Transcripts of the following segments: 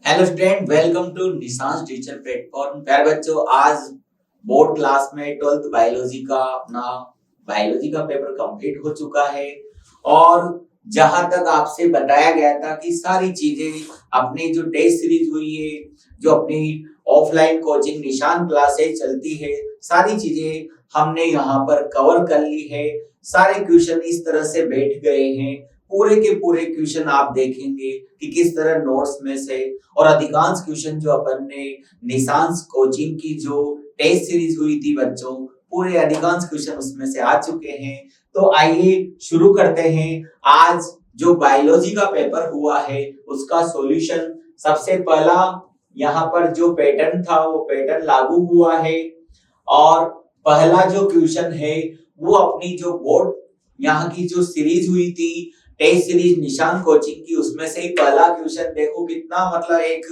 Hello student, welcome to निशांस teacher platform. प्यारे बच्चों, आज बोर्ड क्लास में 12th बायोलॉजी का पेपर कंप्लीट हो चुका है। और जहां तक आपसे बताया गया था कि सारी चीजें अपनी जो टेस्ट सीरीज हुई है, जो अपनी ऑफलाइन कोचिंग निशान क्लासेस चलती है, सारी चीजें हमने यहाँ पर कवर कर ली है। सारे क्वेश्चन इस तरह से बैठ गए हैं। पूरे के पूरे क्वेश्चन आप देखेंगे कि किस तरह नोट्स में से, और अधिकांश क्वेश्चन जो अपन ने निशांस कोचिंग की जो टेस्ट सीरीज हुई थी बच्चों, पूरे अधिकांश क्वेश्चन उसमें से आ चुके हैं। तो आइए शुरू करते हैं। आज जो बायोलॉजी का पेपर हुआ है उसका सॉल्यूशन, सबसे पहला यहाँ पर जो पैटर्न था वो पैटर्न लागू हुआ है। और पहला जो क्वेश्चन है वो अपनी जो बोर्ड यहाँ की जो सीरीज हुई थी, टेस्ट सीरीज निशान कोचिंग की, उसमें से ही पहला क्वेश्चन देखो कितना, मतलब एक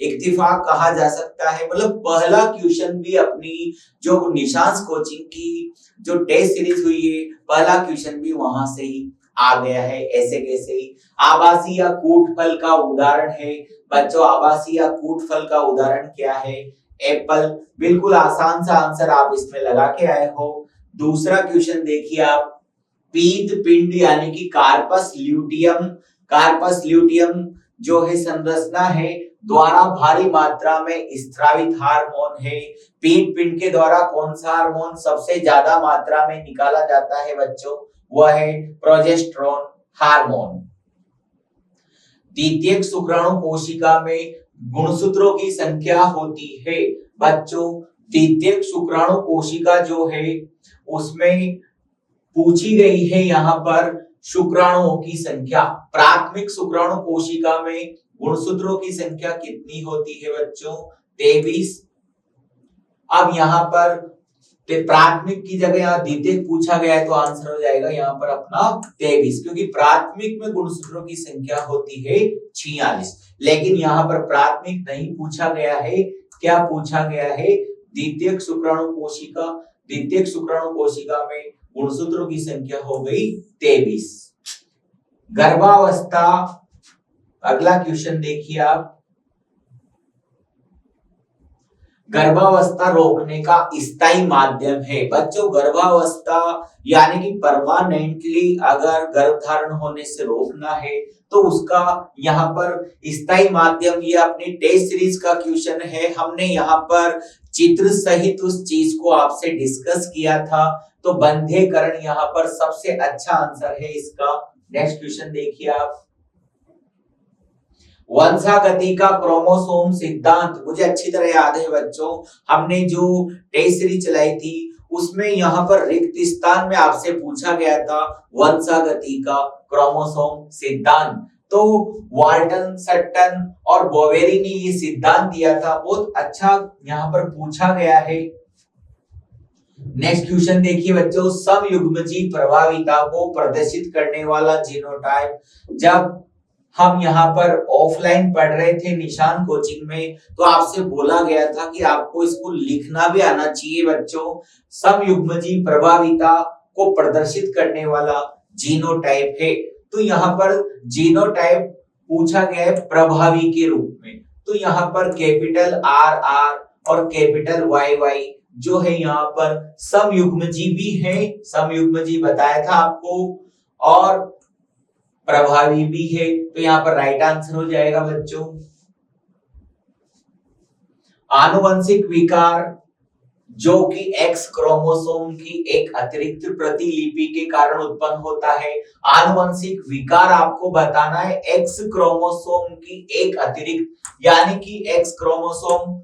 इत्तेफाक कहा जा सकता है। मतलब पहला क्वेश्चन भी अपनी जो निशान कोचिंग की जो टेस्ट सीरीज हुई है, पहला क्वेश्चन भी वहां से ही आ गया है। ऐसे कैसे ही आभासी या कूट फल का उदाहरण है बच्चों। आभासी या कूट फल का उदाहरण क्या है? एप्पल। बिल्कुल आसान सा आंसर आप इसमें लगा के आए हो। दूसरा क्वेश्चन देखिए आप, पीत पिंड यानी कि कार्पस ल्यूटियम। कार्पस ल्यूटियम जो है संरचना है द्वारा भारी मात्रा में स्रावित हार्मोन है। पीत पिंड के द्वारा कौन सा हार्मोन सबसे ज्यादा मात्रा में निकाला जाता है बच्चों? वह है प्रोजेस्टेरोन हार्मोन। द्वितीयक शुक्राणु कोशिका में गुणसूत्रों की संख्या होती है बच्चों। द्वितीयक शुक्राणु कोशिका जो है उसमें पूछी गई है यहाँ पर शुक्राणुओं की संख्या। प्राथमिक शुक्राणु कोशिका में गुणसूत्रों की संख्या कितनी होती है बच्चों? 23। अब यहाँ पर प्राथमिक की जगह यहाँ द्वितीयक पूछा गया है तो आंसर हो जाएगा यहाँ पर अपना 23, क्योंकि प्राथमिक में गुणसूत्रों की संख्या होती है 46। लेकिन यहाँ पर प्राथमिक नहीं पूछा गया है। क्या पूछा गया है? द्वितीयक शुक्राणु कोशिका। द्वितीयक शुक्राणु कोशिका में गुणसूत्रों की संख्या हो गई 23। गर्भावस्था, अगला क्वेश्चन देखिए आप। गर्भावस्था रोकने का स्थायी माध्यम है बच्चों। गर्भावस्था यानी कि परमानेंटली अगर गर्भ धारण होने से रोकना है तो उसका यहाँ पर स्थायी माध्यम, ये अपनी टेस्ट सीरीज का क्वेश्चन है। हमने यहाँ पर चित्र सहित उस चीज को आपसे डिस्कस किया था। तो बंध्यकरण यहाँ पर सबसे अच्छा आंसर है इसका। नेक्स्ट क्वेश्चन देखिए आप। वंशागति का क्रोमोसोम सिद्धांत मुझे अच्छी तरह याद है बच्चों। हमने जो टेस्ट सीरीज चलाई थी उसमें यहाँ पर रिक्त स्थान में आपसे पूछा गया था वंशागति का क्रोमोसोम सिद्धांत। तो वाल्टन, सट्टन और बोवेरी ने ये सिद्धांत दिया था। बहुत अच्छा यहाँ पर पूछा गया है। नेक्स्ट क्वेश्चन देखिए बच्चों। समयुग्मजी प्रभाविता को प्रदर्शित करने वाला जीनोटाइप। जब हम यहाँ पर ऑफलाइन पढ़ रहे थे निशान कोचिंग में तो आपसे बोला गया था कि आपको इसको लिखना भी आना चाहिए बच्चों। समयुग्मजी प्रभाविता को प्रदर्शित करने वाला जीनोटाइप है। तो यहाँ पर जीनोटाइप पूछा गया है प्रभावी के रूप में। तो यहाँ पर कैपिटल आर आर और कैपिटल वाई वाई जो है यहाँ पर समयुग्मजी भी है। समयुग्मजी बताया था आपको, और प्रभावी भी है। तो यहाँ पर राइट आंसर हो जाएगा बच्चों। आनुवंशिक विकार जो कि एक्स क्रोमोसोम की एक अतिरिक्त प्रतिलिपि के कारण उत्पन्न होता है। आनुवंशिक विकार आपको बताना है एक्स क्रोमोसोम की एक अतिरिक्त, यानी कि एक्स क्रोमोसोम,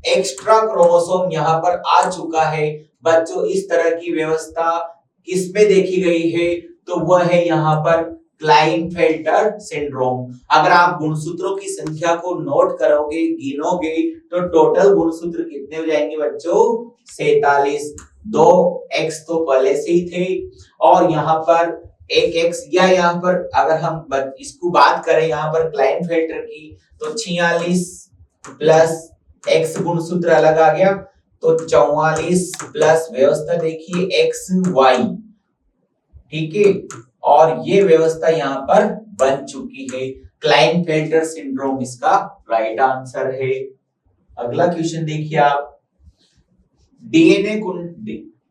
एक्स्ट्रा क्रोमोसोम यहाँ पर आ चुका है बच्चों। इस तरह की व्यवस्था किसमें देखी गई है? तो वह है यहाँ पर क्लाइनफेल्टर सिंड्रोम। अगर आप गुणसूत्रों की संख्या को नोट करोगे, गिनोगे, तो टोटल गुणसूत्र कितने हो जाएंगे बच्चों? 47। 2 एक्स तो पहले से ही थे, और यहाँ पर एक एक्स, या यहाँ पर अगर हम इसको बात करें यहाँ पर क्लाइनफेल्टर की, तो 46 प्लस एक्स गुणसूत्र अलग आ गया, तो 44 प्लस व्यवस्था देखिए एक्स वाई, ठीक है। और ये व्यवस्था यहाँ पर बन चुकी है। क्लाइनफेल्टर सिंड्रोम इसका राइट आंसर है। अगला क्वेश्चन देखिए आप,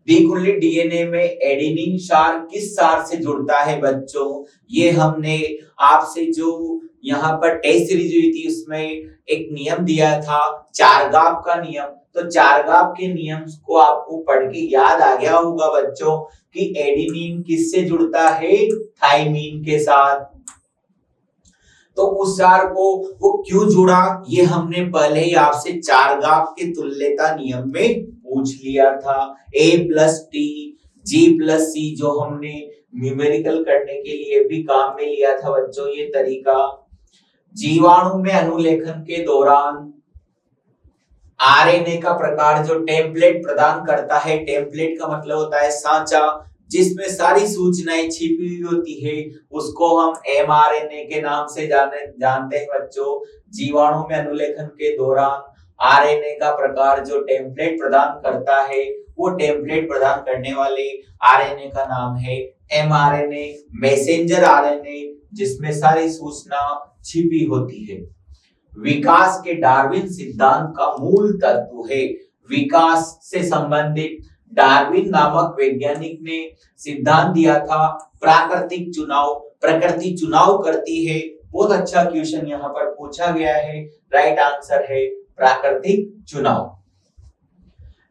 द्विकुंडली डीएनए में एडेनिन क्षार किस क्षार से जुड़ता है बच्चों? ये हमने आपसे जो यहाँ पर टेस्ट सीरीज हुई थी उसमें एक नियम दिया था, चारगाप का नियम। तो चारगाप के नियम को आपको पढ़ के याद आ गया होगा बच्चों कि एडेनिन किससे जुड़ता है? थाइमीन के साथ। तो उस क्षार को वो क्यों जुड़ा, ये हमने पहले ही आपसे चारगाप के तुल्यता नियम में पूछ लिया था। A+T G+C जो हमने न्यूमेरिकल करने के लिए भी काम में लिया था बच्चों ये तरीका। जीवाणु में अनुलेखन के दौरान आरएनए का प्रकार जो टेम्पलेट प्रदान करता है, टेम्पलेट का मतलब होता है सांचा जिसमें सारी सूचनाएं छिपी हुई होती है, उसको हम mRNA के नाम से जानते हैं बच्चों। जीवाणु में अनुलेखन के दौरान आरएनए का प्रकार जो टेम्पलेट प्रदान करता है, वो टेम्पलेट प्रदान करने वाले आरएनए का नाम है mRNA, मैसेंजर आरएनए, जिसमें सारी सूचना छिपी होती है। विकास के डार्विन सिद्धांत का मूल तत्व है। विकास से संबंधित डार्विन नामक वैज्ञानिक ने सिद्धांत दिया था, प्राकृतिक चुनाव, प्रकृति चुनाव करती है। बहुत अच्छा क्वेश्चन यहाँ पर पूछा गया है, राइट आंसर है प्राकृतिक चुनाव।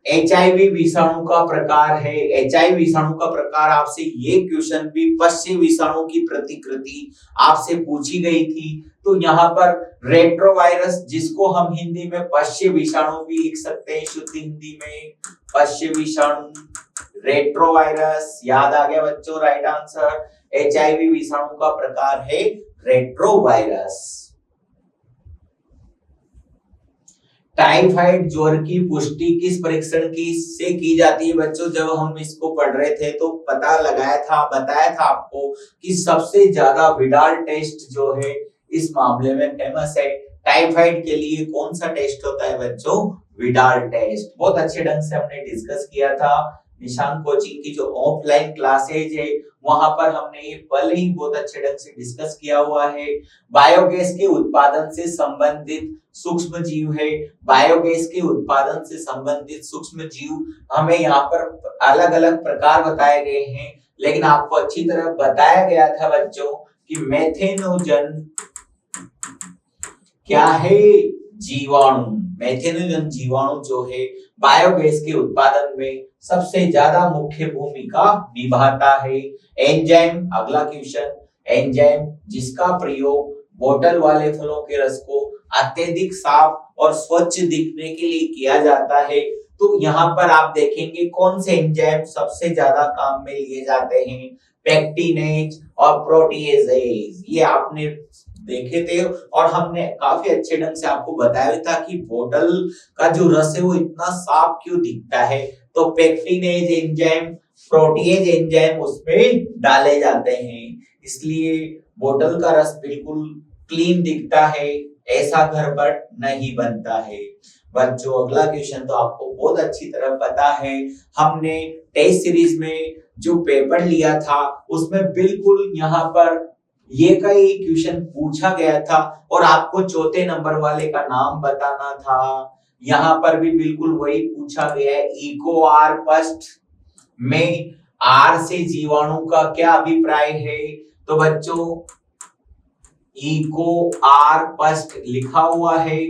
एचआईवी विषाणु का प्रकार है। एचआईवी विषाणु का प्रकार आपसे ये क्वेश्चन भी पश्य विषाणु की प्रतिकृति आपसे पूछी गई थी। तो यहाँ पर रेट्रोवायरस, जिसको हम हिंदी में पश्य विषाणु भी लिख सकते हैं, शुद्ध हिंदी में पश्य विषाणु, रेट्रोवायरस, याद आ गया बच्चों, राइट आंसर। एचआईवी विषाणु का प्रकार है रेट्रोवायरस। टाइफाइड ज्वर की पुष्टि किस परीक्षण से की जाती है बच्चों? जब हम इसको पढ़ रहे थे तो पता लगाया था, बताया था आपको कि सबसे ज्यादा विडाल टेस्ट जो है इस मामले में फेमस है। टाइफाइड के लिए कौन सा टेस्ट होता है बच्चों? Widal test. बहुत अच्छे ढंग से हमने डिस्कस किया था। निशान कोचिंग की जो ऑफलाइन क्लासेज है वहां पर हमने ये पहले ही बहुत अच्छे ढंग से डिस्कस किया हुआ है। बायोगैस के उत्पादन से संबंधित सूक्ष्म जीव है। बायोगैस के उत्पादन से संबंधित सूक्ष्म जीव हमें यहाँ पर अलग अलग प्रकार बताए गए हैं, लेकिन आपको अच्छी तरह बताया गया था बच्चों कि मेथेनोजन क्या है? जीवाणु। मेथेनोजन जीवाणु जो है बायोगैस के उत्पादन में सबसे ज्यादा मुख्य भूमिका निभाता है। एंजाइम, अगला क्वेश्चन, एंजाइम जिसका प्रयोग बोतल वाले फलों के रस को अत्यधिक साफ और स्वच्छ दिखने के लिए किया जाता है। तो यहाँ पर आप देखेंगे कौन से एंजाइम सबसे ज्यादा काम में लिए जाते हैं? पेक्टिनेज और प्रोटीएजेज, ये आपने देखे थे और हमने काफी अच्छे ढंग से आपको बताया था कि बोतल का जो रस है वो इतना साफ क्यों दिखता है। तो पेक्टिनेज एंजाइम, प्रोटीएज एंजाइम उसमें डाले जाते हैं, इसलिए बोतल का रस बिल्कुल क्लीन दिखता है, ऐसा घर पर नहीं बनता है। बच्चों अगला क्वेश्चन तो आपको बहुत अच्छी तरह पता है, हमने टेस्ट सीरीज में जो पेपर लिया था उसमें बिल्कुल यहाँ पर ये का ही क्वेश्चन पूछा गया था और आपको चौथे नंबर वाले का नाम बताना था। यहाँ पर भी बिल्कुल वही पूछा गया है। इको आर पस्ट में आर से जीवाणु का क्या अभिप्राय है? तो बच्चों इको आर पस्ट लिखा हुआ है।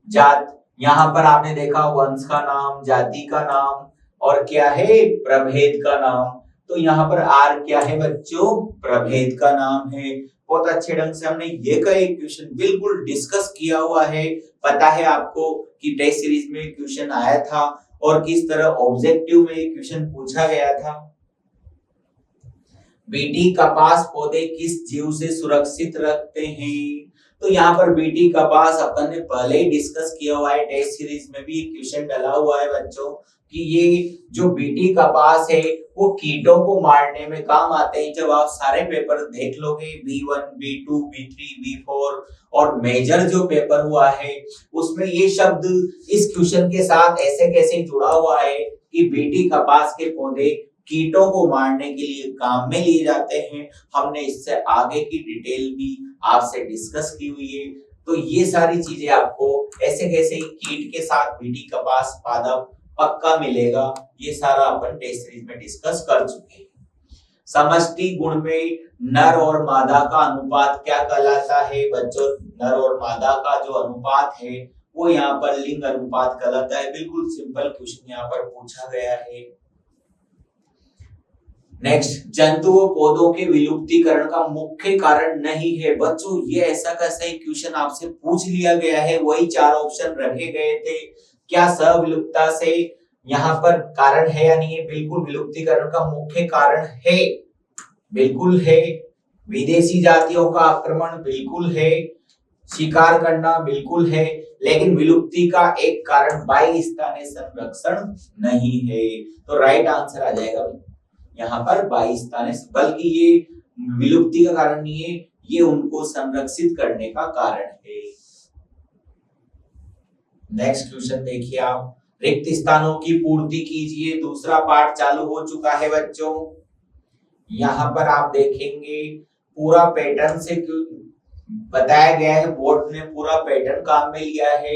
जात, यहाँ पर आपने देखा वंश का नाम, जाति का नाम और क्या है? प्रभेद का नाम। तो यहाँ पर आर क्या है बच्चों? प्रभेद का नाम है। बहुत अच्छे ढंग से हमने ये का एक क्वेश्चन बिल्कुल डिस्कस किया हुआ है। पता है आपको कि टेस्ट सीरीज में क्वेश्चन आया था और किस तरह ऑब्जेक्टिव में क्वेश्चन पूछा गया था। बीटी कपास पौधे किस जीव से सुरक्षित रखते हैं? तो यहाँ पर बीटी कपास अपन ने पहले ही डिस्कस किया हुआ है, टेस्ट सीरीज में भी क्वेश्चन डाला हुआ है बच्चों कि ये जो बीटी कपास है वो कीटों को मारने में काम आते हैं। जब आप सारे पेपर देख लोगे B1, B2, B3, B4 और मेजर जो पेपर हुआ है उसमें ये शब्द इस क्वेश्चन के साथ ऐसे कैसे जुड़ा हुआ है कि बीटी कपास के पौधे कीटों को मारने के लिए काम में लिए जाते हैं। हमने इससे आगे की डिटेल भी आपसे डिस्कस की हुई है। तो ये सारी चीजें आपको ऐसे कैसे कीट के साथ बीटी कपास पादप पक्का मिलेगा, ये सारा अपन टेस्ट सीरीज में डिस्कस कर चुके हैं। समष्टि गुण में नर और मादा का अनुपात क्या कहलाता है बच्चों? नर और मादा का जो अनुपात है वो यहाँ पर लिंग अनुपात कहलाता है। बिल्कुल सिंपल क्वेश्चन यहाँ पर पूछा गया है। नेक्स्ट, जंतुओं पौधों के विलुप्तीकरण का मुख्य कारण नहीं है। बच्चों ये ऐसा कैसा एक क्वेश्चन आपसे पूछ लिया गया है, वही 4 ऑप्शन रखे गए थे। क्या सविलुप्तता से यहाँ पर कारण है या नहीं है? बिल्कुल विलुप्तीकरण का मुख्य कारण है, बिल्कुल है। विदेशी जातियों का आक्रमण बिल्कुल है। शिकार करना बिल्कुल है। लेकिन विलुप्ति का एक कारण बाह्यस्थानीय संरक्षण नहीं है। तो राइट आंसर आ जाएगा यहाँ पर बाह्यस्थानीय, बल्कि ये विलुप्ति का कारण नहीं है, ये उनको संरक्षित करने का कारण है। नेक्स्ट क्वेश्चन देखिए आप, रिक्त स्थानों की पूर्ति कीजिए। दूसरा पार्ट चालू हो चुका है बच्चों। यहाँ पर आप देखेंगे पूरा पैटर्न से बताया गया है, बोर्ड ने पूरा पैटर्न काम में लिया है।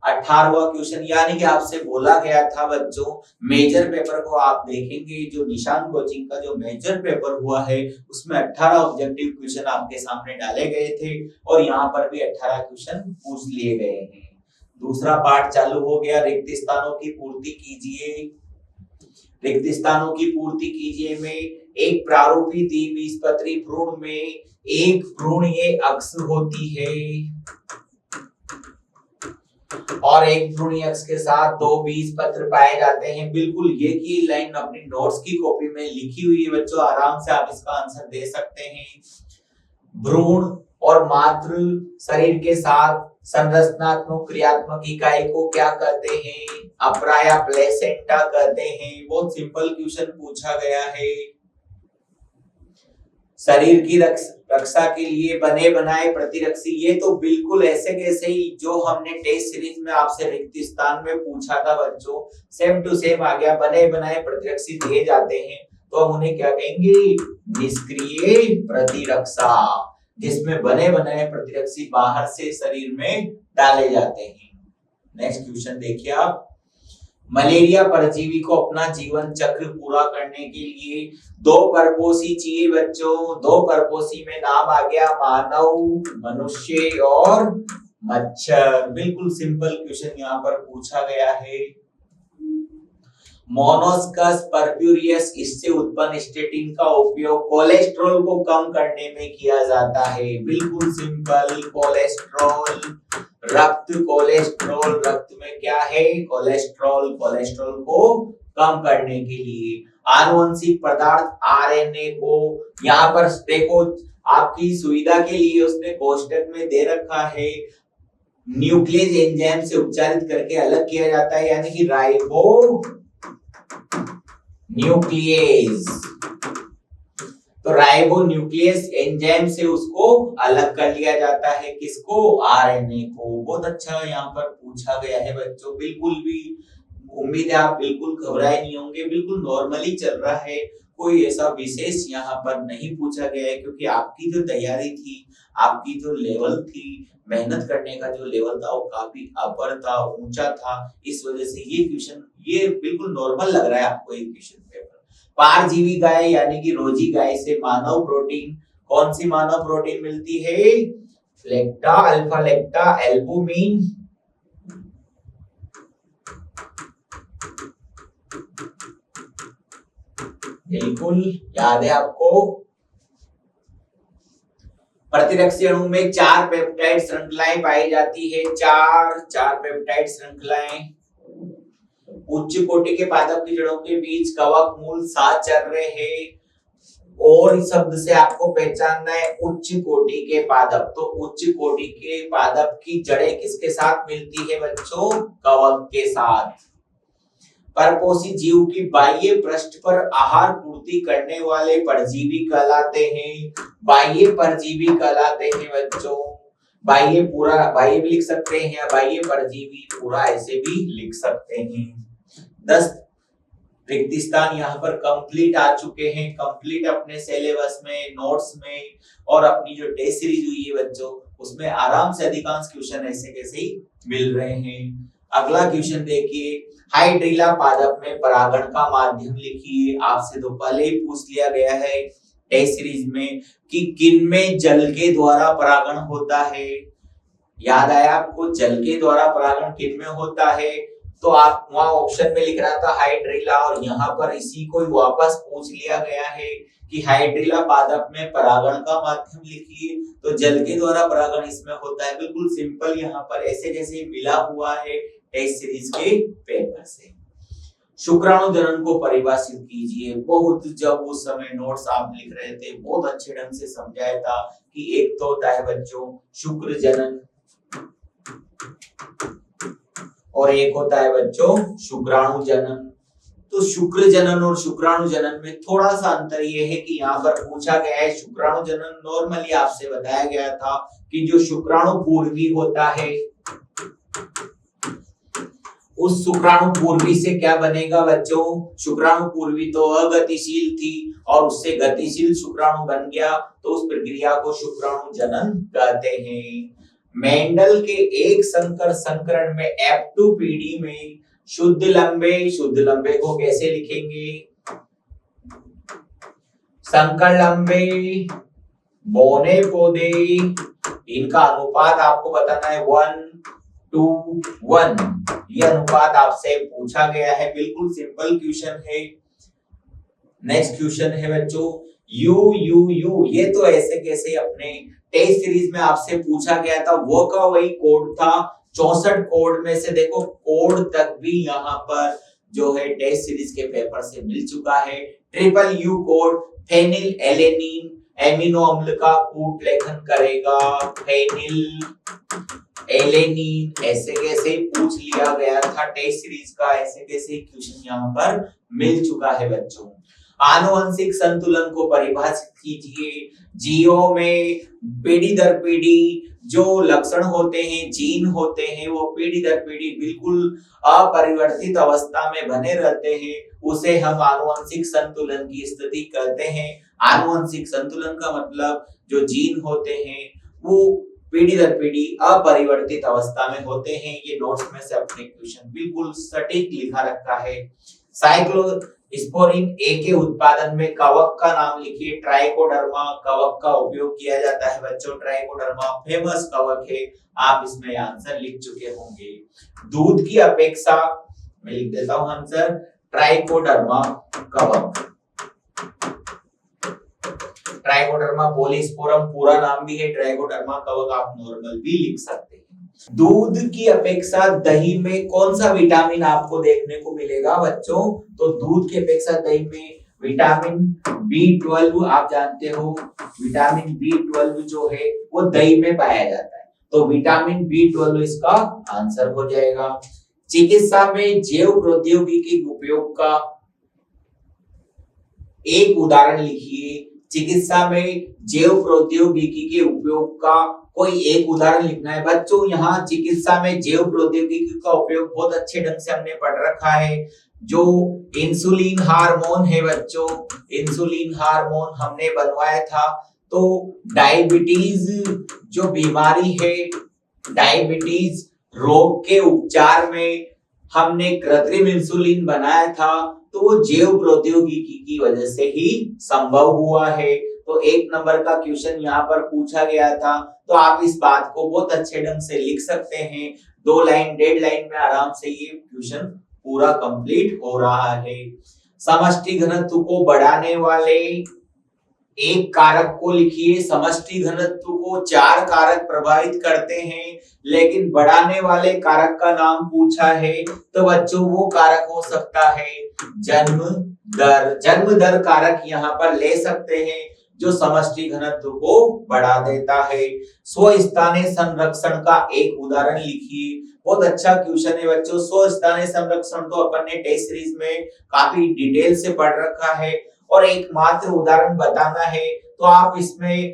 18वां क्वेश्चन, यानी कि आपसे बोला गया था बच्चों मेजर पेपर को आप देखेंगे, जो निशान कोचिंग का जो मेजर पेपर हुआ है उसमें 18 ऑब्जेक्टिव क्वेश्चन आपके सामने डाले गए थे और यहाँ पर भी 18 क्वेश्चन पूछ लिए गए हैं। दूसरा पार्ट चालू हो गया, रिक्त स्थानों की पूर्ति कीजिए। रिक्त स्थानों की पूर्ति कीजिए में एक प्रारूपी द्विबीजपत्री भ्रूण में एक भ्रूणीय अक्ष होती है और एक भ्रूणीय अक्ष के साथ 2 बीजपत्र पाए जाते हैं। बिल्कुल ये की लाइन अपनी नोट्स की कॉपी में लिखी हुई है बच्चों, आराम से आप इसका आंसर दे सकते हैं। भ्रूण और मातृ शरीर के साथ संरचनात्मक क्रियात्मक इकाई को क्या कहते हैं? अप्रा या प्लेसेंटा कहते हैं। बहुत सिंपल क्वेश्चन पूछा गया है। शरीर की रक्षा के लिए बने बनाए प्रतिरक्षी, ये तो बिल्कुल ऐसे कैसे ही जो हमने टेस्ट सीरीज में आपसे रिक्त स्थान में पूछा था बच्चों, सेम टू सेम आ गया। बने बनाए प्रतिरक्षी दिए जाते हैं तो हम उन्हें क्या कहेंगे? निष्क्रिय प्रतिरक्षा, जिसमें बने बनाए प्रतिरक्षी बाहर से शरीर में डाले जाते हैं। नेक्स्ट क्वेश्चन देखिए आप, मलेरिया परजीवी को अपना जीवन चक्र पूरा करने के लिए 2 परपोषी चाहिए बच्चों। 2 परपोषी में नाम आ गया मानव, मनुष्य और मच्छर। बिल्कुल सिंपल क्वेश्चन यहाँ पर पूछा गया है। मोनोस्कस परप्यूरियस, इससे उत्पन्न स्टेटिन का उपयोग कोलेस्ट्रॉल को कम करने में किया जाता है। बिल्कुल सिंपल, कोलेस्ट्रॉल, रक्त कोलेस्ट्रॉल, रक्त में क्या है? कोलेस्ट्रॉल, कोलेस्ट्रॉल को कम करने के लिए। आनुवंशिक पदार्थ आरएनए को यहाँ पर देखो आपकी सुविधा के लिए उसने कोष्टक में दे रखा है, न्यूक्लियस एंजाइम से उपचारित करके अलग किया जाता है, यानी कि राइबो न्यूक्लियस। तो राइबो न्यूक्लियस एंजाइम से उसको अलग कर लिया जाता है। किसको? आरएनए को। बहुत अच्छा यहाँ पर पूछा गया है बच्चों। बिल्कुल भी उम्मीद है आप बिल्कुल घबराए नहीं होंगे, बिल्कुल नॉर्मली चल रहा है। कोई ऐसा विशेष यहाँ पर नहीं पूछा गया है, क्योंकि आपकी जो तैयारी थी, आपकी जो लेवल थी, मेहनत करने का जो लेवल था वो काफी अपर था, ऊंचा था। इस वजह से ये क्वेश्चन ये बिल्कुल नॉर्मल लग रहा है आपको ये क्वेश्चन पेपर। पारजीवी गाय यानी कि रोजी गाय से मानव प्रोटीन, कौन सी मानव प्रोटीन मिलती है? लेक्टा, अल्फा लेक्टा, एल्बुमिन। बिल्कुल याद है आपको। प्रतिरक्षी अणु में 4 पेप्टाइड श्रृंखलाएं पाई जाती है। 4 पेप्टाइड श्रृंखलाएं। उच्च कोटि के पादप की जड़ों के बीच कवक मूल साहचर्य है। और इस शब्द से आपको पहचानना है उच्च कोटि के पादप। तो उच्च कोटि के पादप की जड़ें किसके साथ मिलती है बच्चों? कवक के साथ। परपोषी जीव की बाह्य पृष्ठ पर आहार पूर्ति करने वाले परजीवी कहलाते हैं। बाह्य परजीवी कहलाते हैं बच्चों। बाह्य पूरा बाह्य भी लिख सकते हैं या बाह्य परजीवी पूरा ऐसे भी लिख सकते हैं। 10 रिक्त स्थान यहाँ पर कंप्लीट आ चुके हैं, कंप्लीट अपने सिलेबस में, नोट्स में, और अपनी जो टेस्ट सीरीज हुई है बच्चों उसमें आराम से अधिकांश क्वेश्चन ऐसे कैसे ही मिल रहे हैं। अगला क्वेश्चन देखिए, हाइड्रिला पादप में परागण का माध्यम लिखिए। आपसे तो पहले ही पूछ लिया गया है टेस्ट सीरीज में कि किन में जल के द्वारा परागण होता है। याद आया आपको, जल के द्वारा परागण किन में होता है? तो आप वहां ऑप्शन में लिख रहा था हाइड्रिला, और यहाँ पर इसी को वापस पूछ लिया गया है कि हाइड्रिला पादप में परागण का माध्यम लिखिए। तो जल के द्वारा परागण इसमें होता है। बिल्कुल सिंपल, यहाँ पर ऐसे जैसे मिला हुआ है टेस्ट सीरीज के पेपर से। शुक्राणु जनन को परिभाषित कीजिए। बहुत जब उस समय नोट्स आप लिख रहे थे बहुत अच्छे ढंग से समझाया था कि एक तो होता है बच्चों शुक्र जनन और एक होता है बच्चों शुक्राणु जनन। तो शुक्र जनन और शुक्राणु जनन में थोड़ा सा अंतर यह है कि यहाँ पर पूछा गया है शुक्राणु जनन नॉर्मली आपसे बताया गया था कि जो शुक्राणु पूर्वी होता है उस शुक्राणु पूर्वी से क्या बनेगा बच्चों? शुक्राणु पूर्वी तो अगतिशील थी और उससे गतिशील शुक्राणु बन गया, तो उस प्रक्रिया को शुक्राणु जनन कहते हैं। मेंडल के एक संकर संकरण में F2 पीढ़ी में शुद्ध लंबे को कैसे लिखेंगे? संकर लंबे बौने पौधे, इनका अनुपात आपको बताना है 1:1। यह अनुपात आपसे पूछा गया है, बिल्कुल सिंपल क्वेश्चन है। नेक्स्ट क्वेश्चन है बच्चों यू। ये तो ऐसे कैसे अपने टेस्ट सीरीज में आपसे पूछा गया था, वो का वही कोड था। 64 कोड में से देखो कोड तक भी यहाँ पर जो है टेस्ट सीरीज के पेपर से मिल चुका है। Triple U code phenylalanine amino अम्ल का कूट लेखन करेगा। फेनिल एलेनिन ऐसे कैसे पूछ लिया गया था टेस्ट सीरीज का, ऐसे कैसे क्वेश्चन यहाँ पर मिल चुका है बच्चों। आनुवंशिक संतुलन को परिभाषित कीजिए। जीवों में पीढ़ी दर पीढ़ी जो लक्षण होते हैं, जीन होते हैं, वो पीढ़ी दर पीढ़ी बिल्कुल अपरिवर्तित अवस्था में बने रहते हैं, उसे हम आनुवंशिक संतुलन की स्थिति कहते हैं। आनुवंशिक संतुलन का मतलब जो जीन होते हैं वो पीढ़ी दर पीढ़ी अपरिवर्तित अवस्था में होते हैं। ये नोट्स में से अपने क्वेश्चन बिल्कुल सटीक लिखा रखा है। साइक्लोस्पोरिन ए के उत्पादन में कवक का नाम लिखिए। ट्राइकोडर्मा कवक का उपयोग किया जाता है बच्चों। ट्राइकोडर्मा फेमस कवक है, आप इसमें आंसर लिख चुके होंगे। दूध की अपेक्षा मैं लिख देता हूं आंसर, ट्राइकोडर्मा कवक। ट्राइकोडर्मा पॉलीस्पोरम पूरा नाम भी है, ट्राइकोडर्मा कवक आप नॉर्मल भी लिख सकते हैं। दूध की अपेक्षा दही में कौन सा विटामिन आपको देखने को मिलेगा बच्चों? तो दूध की अपेक्षा दही में विटामिन B12 आप जानते हो, विटामिन B12 जो है वो दही में पाया जाता है, तो विटामिन B12 इसका आंसर हो जाएगा। चिकित्सा में जैव प्रौद्योगिकी उपयोग का एक उदाहरण लिखिए। चिकित्सा में जैव प्रौद्योगिकी के उपयोग का कोई एक उदाहरण लिखना है बच्चों। यहाँ चिकित्सा में जैव प्रौद्योगिकी का उपयोग बहुत अच्छे ढंग से हमने पढ़ रखा है। जो इंसुलिन हार्मोन है बच्चों, इंसुलिन हार्मोन हमने बनवाया था। तो डायबिटीज जो बीमारी है, डायबिटीज रोग के उपचार में हमने कृत्रिम इंसुलिन बनाया था, तो वो जैव प्रौद्योगिकी की वजह से ही संभव हुआ है। तो 1 नंबर का क्वेश्चन यहाँ पर पूछा गया था, तो आप इस बात को बहुत अच्छे ढंग से लिख सकते हैं। 2 लाइन 1.5 लाइन में आराम से ये क्वेश्चन पूरा कंप्लीट हो रहा है। समष्टि घनत्व को बढ़ाने वाले एक कारक को लिखिए। समष्टि घनत्व को 4 कारक प्रभावित करते हैं, लेकिन बढ़ाने वाले कारक का नाम पूछा है, तो बच्चों वो कारक हो सकता है जन्म दर। जन्म दर कारक यहाँ पर ले सकते हैं जो समष्टि घनत्व को बढ़ा देता है। स्वस्थानीय संरक्षण का एक उदाहरण लिखिए। बहुत अच्छा क्वेश्चन है बच्चों। स्वस्थानीय संरक्षण तो अपन ने टेस्ट सीरीज में काफी डिटेल से पढ़ रखा है, और एक मात्र उदाहरण बताना है तो आप इसमें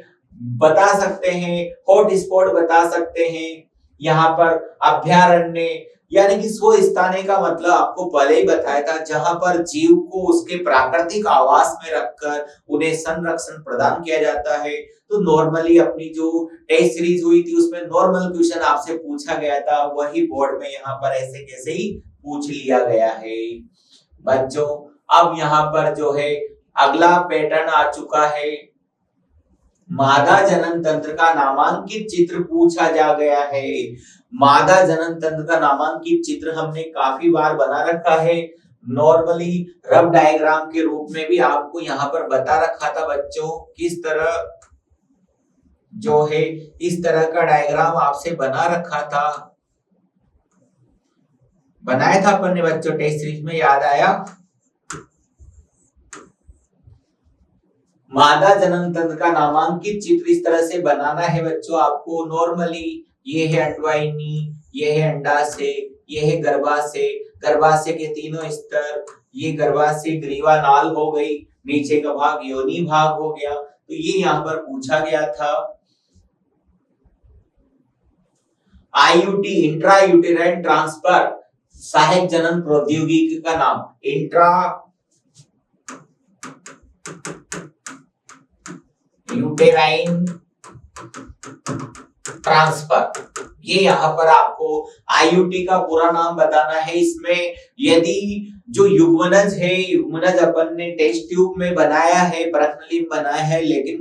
बता सकते हैं, हॉट स्पॉट बता सकते हैं। यहाँ पर अभ्यारण्य यानी कि स्वस्थाने का मतलब आपको पहले ही बताया था, जहां पर जीव को उसके प्राकृतिक आवास में रखकर उन्हें संरक्षण प्रदान किया जाता है। तो नॉर्मली अपनी जो टेस्ट सीरीज हुई थी उसमें नॉर्मल क्वेश्चन आपसे पूछा गया था, वही बोर्ड में यहाँ पर ऐसे कैसे ही पूछ लिया गया है बच्चों। अब यहाँ पर जो है अगला पैटर्न आ चुका है, मादा जनन तंत्र का नामांकित चित्र पूछा जा गया है। मादा जनन तंत्र का नामांकित चित्र हमने काफी बार बना रखा है, नॉर्मली रफ डायग्राम के रूप में भी आपको यहाँ पर बता रखा था बच्चों, किस तरह जो है इस तरह का डायग्राम आपसे बना रखा था, बनाया था अपन ने बच्चों टेस्ट सीरीज में, याद आया। मादा जनन तंत्र का नामांकित चित्र इस तरह से बनाना है बच्चों आपको। नॉर्मली ये है अंडवाहिनी, ये है अंडाशय, ये है गर्भाशय, गर्भाशय के तीनों स्तर, ये गर्भाशय ग्रीवा नाल हो गई, नीचे का भाग योनि भाग हो गया। तो ये यहाँ पर पूछा गया था। आईयूटी इंट्रा यूटेराइन ट्रांसफर सहायक जनन प्रौद्योगिकी का नाम इंट्रा यूटेराइन ट्रांसफर, ये यहाँ पर आपको आईयूटी का पूरा नाम बताना है। इसमें यदि जो युग्मनज है, युग्मनज अपन ने टेस्ट ट्यूब में बनाया है, प्रश्नली बनाया है, लेकिन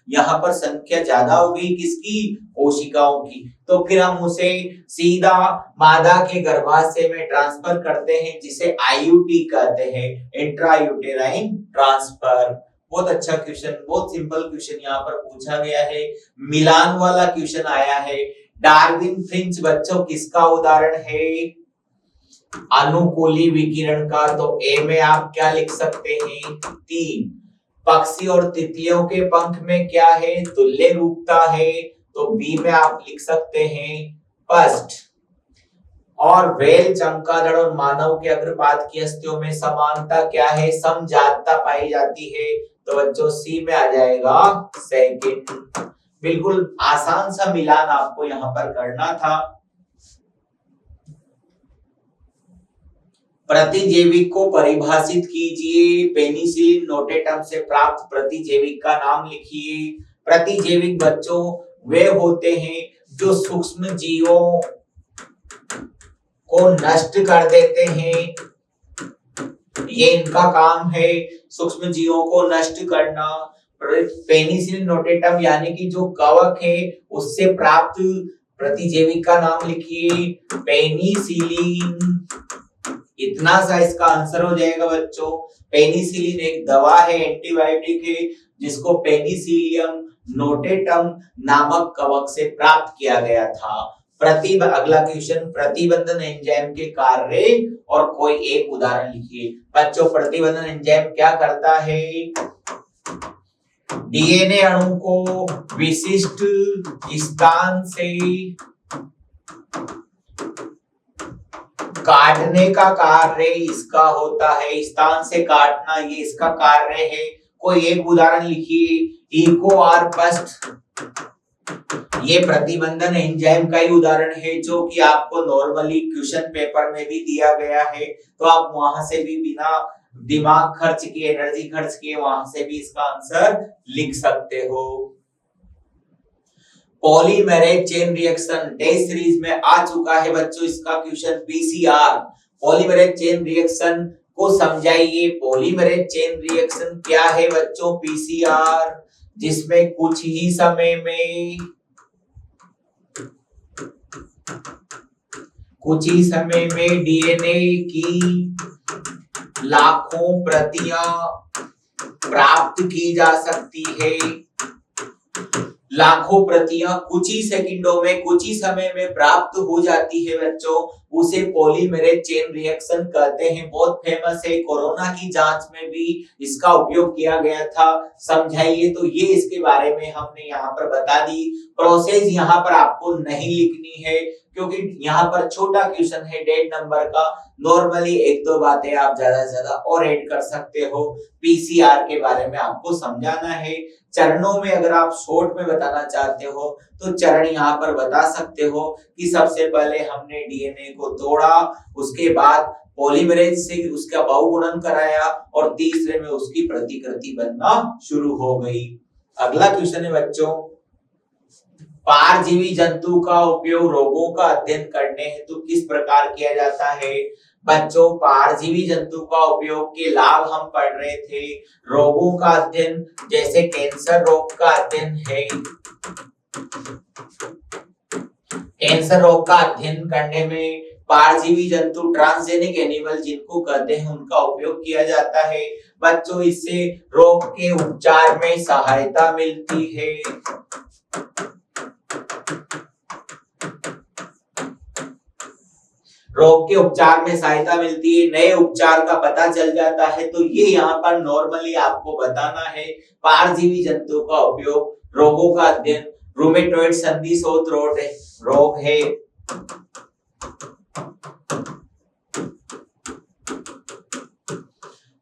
यहाँ पर संख्या ज्यादा हो गई किसकी, कोशिकाओं की, तो फिर हम उसे सीधा मादा के गर्भाशय में ट्रांसफर करते हैं, जिसे आईयूटी कहते हैं, इंट्रा यूटेराइन ट्रांसफर। बहुत अच्छा क्वेश्चन, बहुत सिंपल क्वेश्चन यहाँ पर पूछा गया है, मिलान वाला क्वेश्चन आया है। डार्विन फ्रिंज बच्चों किसका उदाहरण है, अनुकूली विकिरण का। तो ए में आप क्या लिख सकते हैं, 3। पक्षी और तितलियों के पंख में क्या है, तुल्य रूपता है, तो बी में आप लिख सकते हैं फर्स्ट। और वेल, चमगादड़ और मानव के अग्रपाद की अस्थियों में समानता क्या है, समजातता पाई जाती है, तो बच्चों सी में आ जाएगा सेकंड। बिल्कुल आसान सा मिलान आपको यहाँ पर करना था। प्रतिजैविक को परिभाषित कीजिए, पेनिसिलिन नोटेटम से प्राप्त प्रतिजैविक का नाम लिखिए। प्रतिजैविक बच्चों वे होते हैं जो सूक्ष्म जीवों को नष्ट कर देते हैं, ये इनका काम है, सूक्ष्म जीवों को नष्ट करना। पेनिसिलिन नोटेटम यानी कि जो कवक है उससे प्राप्त प्रतिजैविक का नाम लिखिए, पेनिसिलिन। इतना सा इसका आंसर हो जाएगा बच्चों। पेनिसिलिन एक दवा है, एंटीबायोटिक है, जिसको पेनिसिलियम नोटेटम नामक कवक से प्राप्त किया गया था। अगला क्वेश्चन, प्रतिबंधन एंजाइम के कार्य और कोई एक उदाहरण लिखिए। बच्चों प्रतिबंधन एंजाइम क्या करता है, डीएनए अणु को विशिष्ट स्थान से काटने का कार्य इसका होता है, स्थान से काटना ये इसका कार्य है। कोई एक उदाहरण लिखिए, इको आर फर्स्ट, ये प्रतिबंधन एंजाइम का ही उदाहरण है, जो कि आपको नॉर्मली क्वेश्चन पेपर में भी दिया गया है, तो आप वहां से भी बिना दिमाग खर्च किए, एनर्जी खर्च किए वहां से भी इसका आंसर लिख सकते हो। Polymerase chain reaction test series में आ चुका है बच्चों इसका question, PCR. Polymerase chain reaction को समझाइए। पॉलीमेरेज चेन रिएक्शन क्या है बच्चों, पीसीआर, जिसमें कुछ ही समय में डीएनए की लाखों प्रतियां प्राप्त की जा सकती है। लाखों प्रतियां कुछ ही सेकंडों में, कुछ ही समय में प्राप्त हो जाती है बच्चों, उसे पॉलीमेरेज चेन रिएक्शन कहते हैं। बहुत फेमस है, कोरोना की जांच में भी इसका उपयोग किया गया था। समझाइए, तो ये इसके बारे में हमने यहाँ पर बता दी। प्रोसेस यहाँ पर आपको नहीं लिखनी है, क्योंकि यहाँ पर छोटा क्वेश्चन है 1.5 नंबर का। नॉर्मली 1-2 बातें आप ज्यादा से ज्यादा और ऐड कर सकते हो। पीसीआर के बारे में आपको समझाना है। चरणों में अगर आप शॉर्ट में बताना चाहते हो तो चरण यहाँ पर बता सकते हो कि सबसे पहले हमने डीएनए को तोड़ा, उसके बाद पॉलीमरेज से उसका बहुगुणन कराया और तीसरे में उसकी प्रतिकृति बनना शुरू हो गई। अगला क्वेश्चन है बच्चों, पारजीवी जंतु का उपयोग रोगों का अध्ययन करने हेतु किस प्रकार किया जाता है। बच्चों, पारजीवी जंतु का उपयोग के लाभ हम पढ़ रहे थे। रोगों का अध्ययन, जैसे कैंसर रोग का अध्ययन है, कैंसर रोग का अध्ययन करने में पारजीवी जंतु, ट्रांसजेनिक एनिमल जिनको कहते हैं, उनका उपयोग किया जाता है। बच्चों, इससे रोग के उपचार में सहायता मिलती है। रोग के उपचार में सहायता मिलती है, नए उपचार का पता चल जाता है। तो ये यहाँ पर नॉर्मली आपको बताना है, पारजीवी जंतु का उपयोग रोगों का अध्ययन, रूमेटॉइड संधि शोथ रोग है,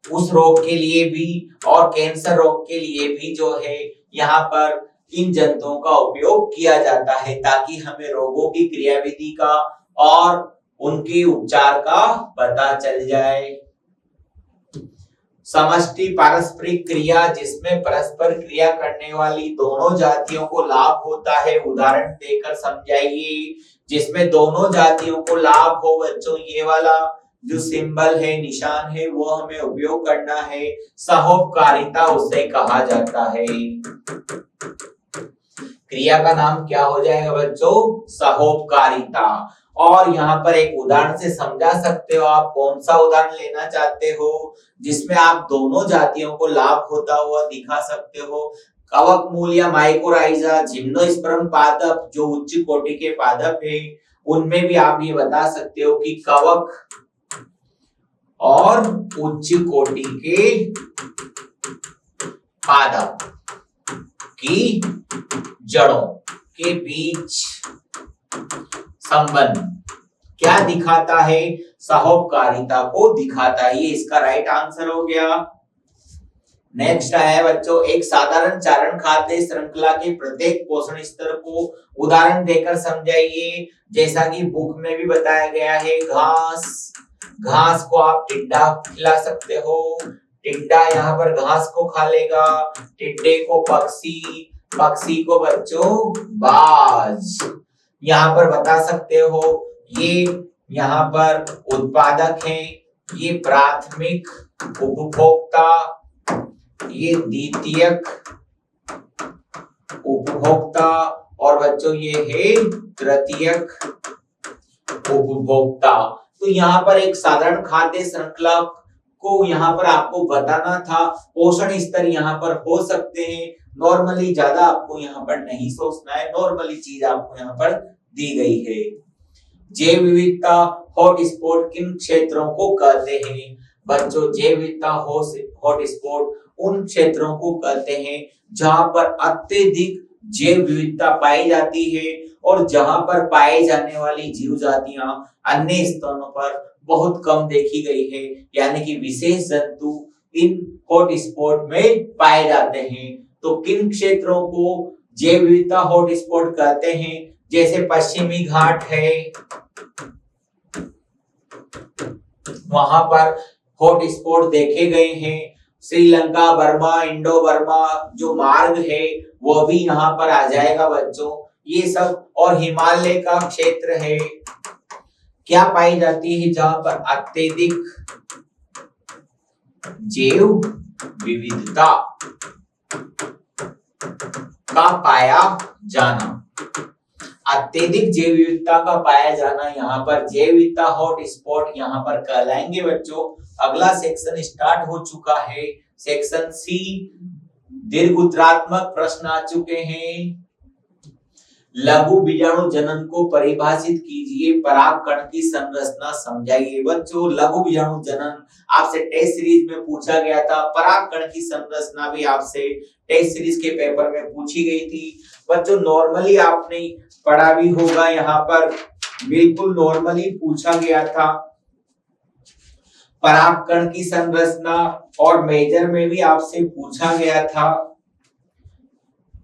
उस रोग के लिए भी और कैंसर रोग के लिए भी जो है यहाँ पर इन जंतुओं का उपयोग किया जाता है, ताकि हमें रोगों की क्रियाविधि का और उनके उपचार का पता चल जाए। समष्टि पारस्परिक क्रिया, जिसमें परस्पर क्रिया करने वाली दोनों जातियों को लाभ होता है, उदाहरण देकर समझाइए। जिसमें दोनों जातियों को लाभ हो बच्चों, ये वाला जो सिंबल है, निशान है, वो हमें उपयोग करना है। सहोपकारिता उसे कहा जाता है। क्रिया का नाम क्या हो जाएगा बच्चों? सहोपकारिता। और यहाँ पर एक उदाहरण से समझा सकते हो आप। कौन सा उदाहरण लेना चाहते हो जिसमें आप दोनों जातियों को लाभ होता हुआ दिखा सकते हो? कवक मूल या माइकोराइजा, जिम्नोस्पर्म पादप जो उच्च कोटि के पादप है, उनमें भी आप ये बता सकते हो कि कवक और उच्च कोटि के पादप की जड़ों के बीच संबंध क्या दिखाता है? सहोपकारिता को दिखाता है। ये इसका राइट आंसर हो गया। नेक्स्ट है बच्चों, एक साधारण चारण खाद्य श्रृंखला के प्रत्येक पोषण स्तर को उदाहरण देकर समझाइए। जैसा कि बुक में भी बताया गया है, घास को आप टिड्डा खिला सकते हो, टिड्डा यहाँ पर घास को खा लेगा, टिड्डे को पक्षी को बच्चों बाज। यहाँ पर बता सकते हो, ये यहाँ पर उत्पादक हैं, ये प्राथमिक उपभोक्ता, ये द्वितीयक उपभोक्ता और बच्चों ये है तृतीयक उपभोक्ता। तो यहाँ पर एक साधारण खाद्य श्रृंखला को यहाँ पर आपको बताना था। पोषण स्तर यहाँ पर हो सकते हैं, नॉर्मली ज्यादा आपको यहाँ पर नहीं सोचना है, नॉर्मली चीज आपको यहाँ पर दी गई है। जैव विविधता हॉटस्पॉट किन क्षेत्रों को कहते हैं? बच्चों, जैव विविधता हॉटस्पॉट उन क्षेत्रों को कहते हैं जहां पर अत्यधिक जैव विविधता पाई जाती है और जहां पर पाए जाने वाली जीव जातियां अन्य स्थानों पर बहुत कम देखी गई है, यानी कि विशेष जंतु इन हॉटस्पॉट में पाए जाते हैं। तो किन क्षेत्रों को जैव विविधता हॉटस्पॉट कहते हैं? जैसे पश्चिमी घाट है, वहां पर हॉटस्पॉट देखे गए हैं। श्रीलंका, बर्मा, इंडो बर्मा जो मार्ग है वो भी यहाँ पर आ जाएगा बच्चों, ये सब। और हिमालय का क्षेत्र है, क्या पाई जाती है? जहां पर अत्यधिक जैव विविधता का पाया जाना, अत्यधिक जैव विविधता का पाया जाना, यहाँ पर जैव विविधता हॉटस्पॉट यहाँ पर कहलाएंगे बच्चों। अगला सेक्शन स्टार्ट हो चुका है, सेक्शन सी। दीर्घ उत्तरात्मक प्रश्न आ चुके हैं। लघु बीजाणु जनन को परिभाषित कीजिए, परागकण की संरचना समझाइए। बच्चों, लघु बीजाणु जनन आपसे टेस्ट सीरीज में पूछा गया था, परागकण की संरचना भी आपसे टेस्ट सीरीज के पेपर में पूछी गई थी। बच्चों, नॉर्मली आपने पढ़ा भी होगा, यहाँ पर बिल्कुल नॉर्मली पूछा गया था परागकण की संरचना, और मेजर में भी आपसे पूछा गया था।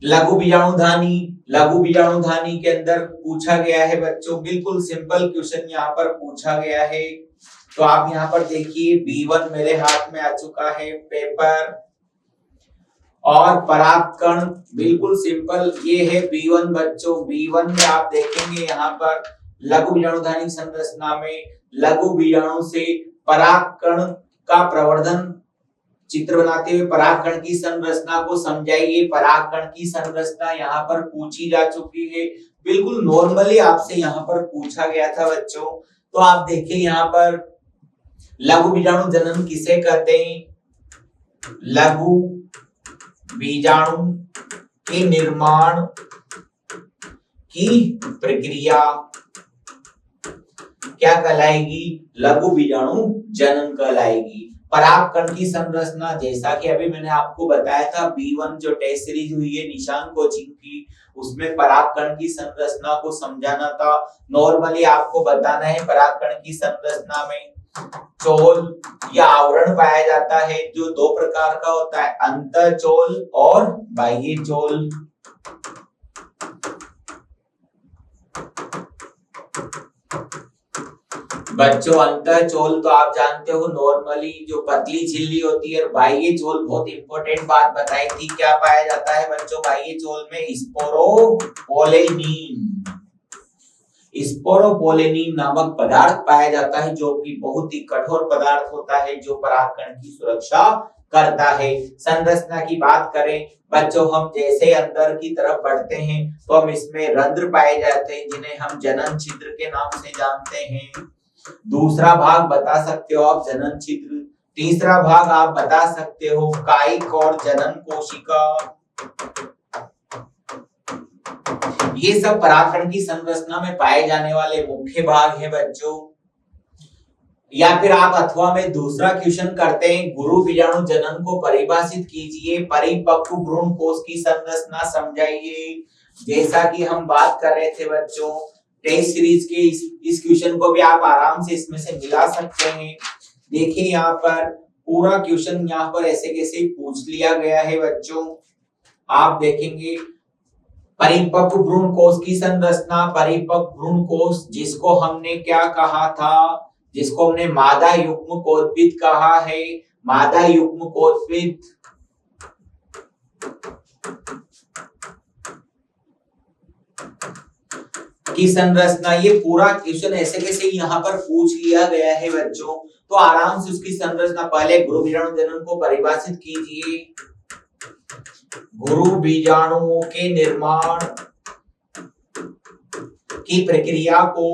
लघु बीजाणुधानी, लघु बीजाणुधानी के अंदर पूछा गया है बच्चों, बिल्कुल सिंपल क्वेश्चन यहाँ पर पूछा गया है। तो आप यहाँ पर देखिए B1 मेरे हाथ में आ चुका है पेपर, और परागकण बिल्कुल सिंपल ये है B1 बच्चों। B1 में आप देखेंगे यहाँ पर लघु बीजाणुधानी संरचना में लघु बीजाणु से परागकण का प्रवर्धन चित्र बनाते हुए परागकण की संरचना को समझाइए। परागकण की संरचना यहाँ पर पूछी जा चुकी है, बिल्कुल नॉर्मली आपसे यहाँ पर पूछा गया था बच्चों। तो आप देखिए यहाँ पर लघु बीजाणु जनन किसे कहते हैं? लघु बीजाणु के निर्माण की प्रक्रिया क्या कहलाएगी? लघु बीजाणु जनन कहलाएगी। परागकण की संरचना जैसा कि अभी मैंने आपको बताया था, B1 जो टेस्ट सीरीज हुई है निशान कोचिंग की, उसमें परागकण की संरचना को समझाना था। नॉर्मली आपको बताना है परागकण की संरचना में चोल या आवरण पाया जाता है, जो दो प्रकार का होता है, अंतःचोल और बाह्य चोल। बच्चों अंतःचोल तो आप जानते हो नॉर्मली जो पतली झिल्ली होती है, बाह्य चोल बहुत इंपॉर्टेंट बात बताई थी, क्या पाया जाता है बच्चों बाह्य चोल में? स्पोरोपोलेनिन। स्पोरोपोलेनिन नामक पदार्थ पाया जाता है, जो कि बहुत ही कठोर पदार्थ होता है, जो परागकण की सुरक्षा करता है। संरचना की बात करें बच्चों, हम जैसे अंदर की तरफ बढ़ते हैं तो हम इसमें रंध्र पाए जाते हैं, जिन्हें हम जनन छिद्र के नाम से जानते हैं। दूसरा भाग बता सकते हो आप जनन छिद्र। तीसरा भाग आप बता सकते हो कायिक और जनन कोशिका। ये सब परागकण की संरचना में पाए जाने वाले मुख्य भाग हैं बच्चों। या फिर आप अथवा में दूसरा क्वेश्चन करते हैं, गुरु बीजाणु जनन को परिभाषित कीजिए, परिपक्व भ्रूण कोश की संरचना समझाइए। जैसा कि हम बात कर रहे थे बच्चों टेस्ट सीरीज के, इस क्वेश्चन को भी आप आराम से इसमें से मिला सकते हैं। देखिए यहाँ पर पूरा क्वेश्चन यहाँ पर ऐसे कैसे पूछ लिया गया है बच्चों, आप देखेंगे परिपक्व भ्रूण कोश की संरचना। परिपक्व भ्रूण कोश जिसको हमने क्या कहा था? जिसको हमने मादा युग्म कोद्भिद कहा है। मादा युग्म कोद्भिद की संरचना, ये पूरा क्वेश्चन ऐसे कैसे यहाँ पर पूछ लिया गया है बच्चों, तो आराम से उसकी संरचना पहले गुरु बीजाणु जनन को परिभाषित कीजिए। गुरु बीजाणुओं के निर्माण की प्रक्रिया को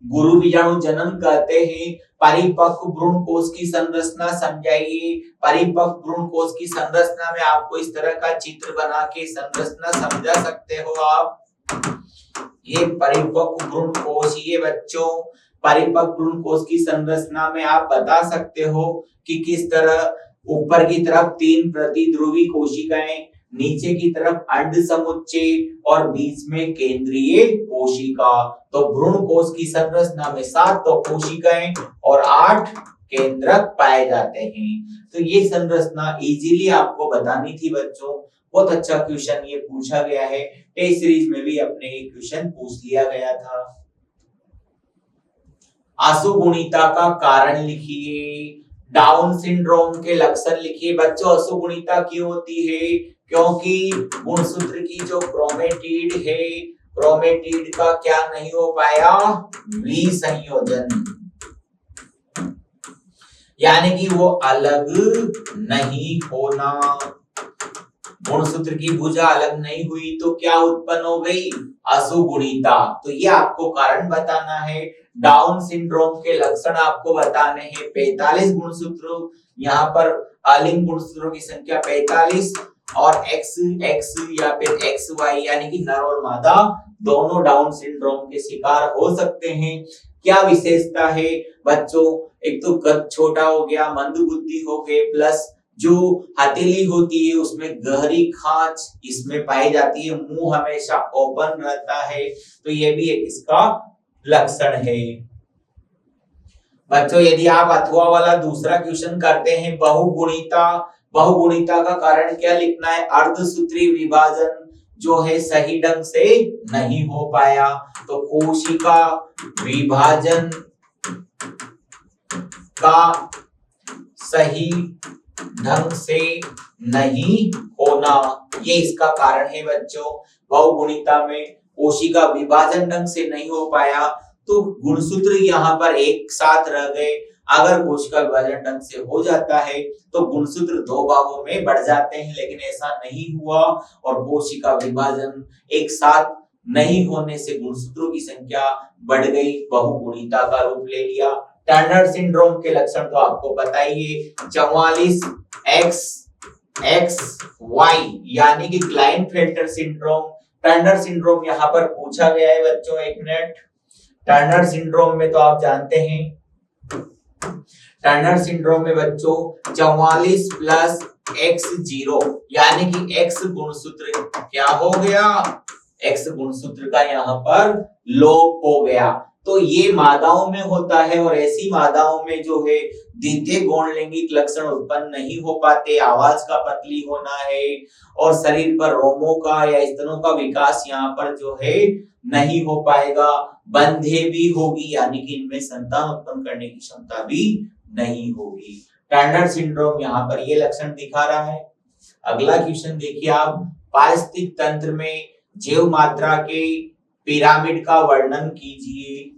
गुरु बीजाणु जनन कहते हैं। परिपक्व भ्रूण कोश की संरचना समझाइए। परिपक्व भ्रूण कोश की संरचना में आपको इस तरह का चित्र बना के संरचना समझा सकते हो आप। ये परिपक्व भ्रूण कोश, ये बच्चों परिपक्व भ्रूण कोश की संरचना में आप बता सकते हो कि किस तरह ऊपर की तरफ 3 प्रतिध्रुवी कोशिकाएं, नीचे की तरफ अंड समुच्चय और बीच में केंद्रीय कोशिका। तो भ्रूण कोश की संरचना में 7 तो कोशिकाएं और 8 केंद्रक पाए जाते हैं। तो ये संरचना इजीली आपको बतानी थी बच्चों। बहुत अच्छा क्वेश्चन ये पूछा गया है, टेस्ट सीरीज में भी अपने ये क्वेश्चन पूछ लिया गया था। असुगुणिता का कारण लिखिए। डाउन सिंड्रोम के लक्षण लिखिए। बच्चों असुगुणिता क्यों होती है? क्योंकि गुणसूत्र की जो क्रोमेटिड है, क्रोमेटिड का क्या नहीं हो पाया? विसंयोजन, यानी कि वो अलग नहीं होना। गुणसूत्र की भुजा अलग नहीं हुई तो क्या उत्पन्न हो गई? असुगुणिता। तो ये आपको कारण बताना है। डाउन सिंड्रोम के लक्षण आपको बताने हैं। 45 गुणसूत्र, यहाँ पर अलिंग गुणसूत्रों की संख्या 45 और XX या फिर XY यानी कि नर और मादा दोनों डाउन सिंड्रोम के शिकार हो सकते हैं। क्या विशेषता है बच्चों? एक तो कद छोटा हो गया, मंदबुद्धि हो गए, प्लस जो हथेली होती है उसमें गहरी खांच इसमें पाई जाती है, मुंह हमेशा ओपन रहता है, तो ये भी एक इसका लक्षण है। बच्चों यदि आप अथवा वाला दूसरा क्वेश्चन करते हैं, बहुगुणिता, बहुगुणिता का कारण क्या लिखना है? अर्धसूत्री विभाजन, जो है सही ढंग से नहीं हो पाया। तो कोशिका विभाजन का सही ढंग से नहीं होना, ये इसका कारण है बच्चों। बहुगुणिता में कोशिका विभाजन ढंग से नहीं हो पाया तो गुणसूत्र यहाँ पर एक साथ रह गए। अगर कोशिका विभाजन ढंग से हो जाता है तो गुणसूत्र दो भागों में बढ़ जाते हैं, लेकिन ऐसा नहीं हुआ और कोशिका विभाजन एक साथ नहीं होने से गुणसूत्रों की संख्या बढ़ गई, बहुगुणिता का रूप ले लिया। टर्नर सिंड्रोम के लक्षण तो आपको पता ही है, 44XXY यानी कि क्लाइनफेल्टर सिंड्रोम। टर्नर सिंड्रोम यहाँ पर पूछा गया है बच्चों, एक मिनट। टर्नर सिंड्रोम में तो आप जानते हैं, टर्नर सिंड्रोम में बच्चों 44 प्लस X0 यानी कि X गुणसूत्र क्या हो गया, X गुणसूत्र का यहाँ पर लोप हो गया। तो ये मादाओं में होता है और ऐसी मादाओं में जो है द्वितीय गौण लैंगिक लक्षण उत्पन्न नहीं हो पाते। आवाज का पतली होना है और शरीर पर रोमों का या स्तनों का विकास यहाँ पर जो है नहीं हो पाएगा। बंधे भी होगी यानी कि इनमें संतान उत्पन्न करने की क्षमता भी नहीं होगी। टर्नर सिंड्रोम यहाँ पर ये लक्षण दिखा रहा है। अगला क्वेश्चन देखिए आप, पारिस्थितिक तंत्र में जैव मात्रा के पिरामिड का वर्णन कीजिए।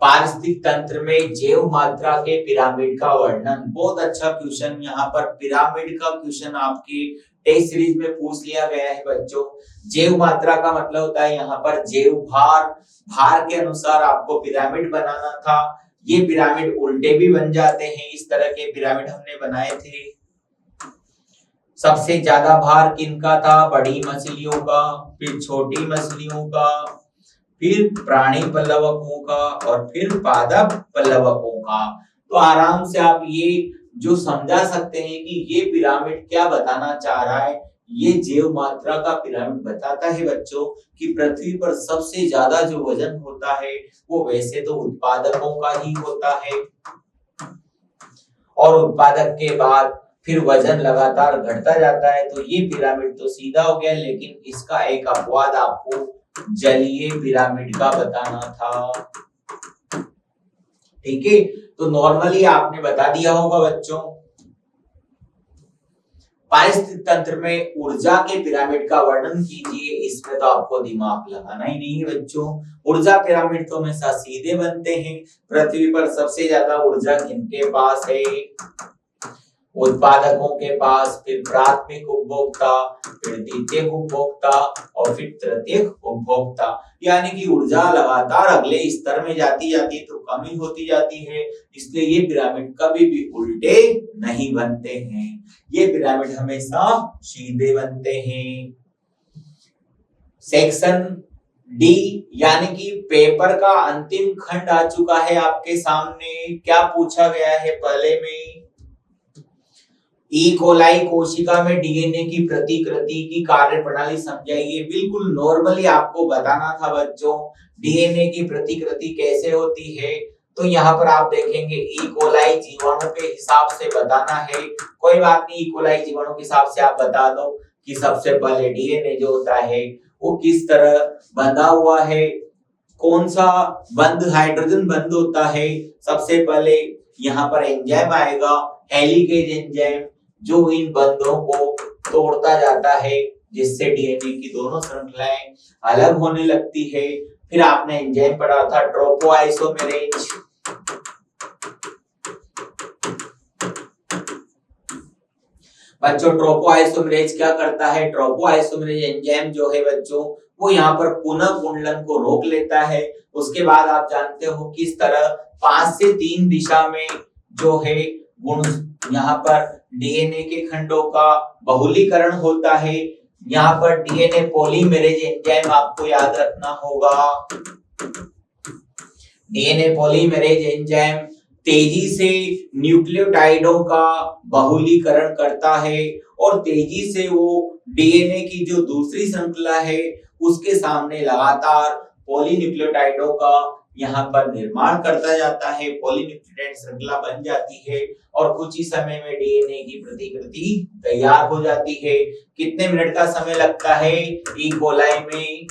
पारिस्थितिक तंत्र में जैव मात्रा के पिरामिड का वर्णन, बहुत अच्छा क्वेश्चन। यहाँ पर पिरामिड का क्वेश्चन आपके टेस्ट सीरीज में पूछ लिया गया है बच्चों। जैव मात्रा का मतलब होता है यहाँ पर जैव भार, भार के अनुसार आपको पिरामिड बनाना था। ये पिरामिड उल्टे भी बन जाते हैं, इस तरह के पिरामिड हमने बनाए थे। सबसे ज्यादा भार किनका था, बड़ी मछलियों का, फिर छोटी मछलियों का, फिर प्राणी पल्लवकों का और फिर पादप पल्लवकों का। तो आराम से आप ये जो समझा सकते हैं कि ये पिरामिड क्या बताना चाह रहा है। ये जैव मात्रा का पिरामिड बताता है बच्चों कि पृथ्वी पर सबसे ज्यादा जो वजन होता है वो वैसे तो उत्पादकों का ही होता है और उत्पादक के बाद फिर वजन लगातार घटता जाता है। तो ये पिरामिड तो सीधा हो गया, लेकिन इसका एक अपवाद आपको जलीय पिरामिड का बताना था। ठीक है, तो नॉर्मली आपने बता दिया होगा बच्चों। पारिस्थितिक तंत्र में ऊर्जा के पिरामिड का वर्णन कीजिए। इसमें तो आपको दिमाग लगाना ही नहीं है बच्चों। ऊर्जा पिरामिड तो हमेशा सीधे बनते हैं। पृथ्वी पर सबसे ज्यादा ऊर्जा किनके पास है, उत्पादकों के पास, फिर प्राथमिक उपभोक्ता, फिर द्वितीय उपभोक्ता और फिर तृतीयक उपभोक्ता। यानी कि ऊर्जा लगातार अगले स्तर में जाती जाती तो कमी होती जाती है, इसलिए ये पिरामिड कभी भी उल्टे नहीं बनते हैं, ये पिरामिड हमेशा सीधे बनते हैं। सेक्शन डी यानी कि पेपर का अंतिम खंड आ चुका है आपके सामने। क्या पूछा गया है पहले में, ई कोलाई कोशिका में डीएनए की प्रतिकृति की कार्य प्रणाली समझाइए। बिल्कुल नॉर्मली आपको बताना था बच्चों डीएनए की प्रतिकृति कैसे होती है। तो यहाँ पर आप देखेंगे ई कोलाई जीवाणु के हिसाब से बताना है। कोई बात नहीं, ई कोलाई जीवाणु के हिसाब से आप बता दो कि सबसे पहले डीएनए जो होता है वो किस तरह बंधा हुआ है, कौन सा बंध हाइड्रोजन बंध होता है। सबसे पहले यहाँ पर एंजाइम आएगा, हेलिकेज एंजाइम, जो इन बंधों को तोड़ता जाता है जिससे डीएनए की दोनों श्रृंखलाएं अलग होने लगती है। फिर आपने एंजाइम पढ़ा था ट्रोपोआइसोमेरेज। बच्चों ट्रोपोआइसोमेरेज क्या करता है, ट्रोपोआइसोमेरेज एंजाइम जो है बच्चों वो यहाँ पर पुनः कुंडलन को रोक लेता है। उसके बाद आप जानते हो किस तरह 5 से 3 दिशा में जो है गुण यहाँ पर डीएनए के खंडों का बहुलीकरण होता है। यहाँ पर डीएनए पॉलीमेरेज एंजाइम आपको याद रखना होगा। डीएनए पॉलीमेरेज एंजाइम तेजी से न्यूक्लियोटाइडों का बहुलीकरण करता है और तेजी से वो डीएनए की जो दूसरी श्रृंखला है उसके सामने लगातार पॉलीन्यूक्लियोटाइडों का यहाँ पर निर्माण करता जाता है, पॉलीन्यूक्लियोटाइड श्रृंखला बन जाती है और कुछ ही समय में डीएनए की प्रतिकृति तैयार हो जाती है। कितने मिनट का समय लगता है? ई कोलाई में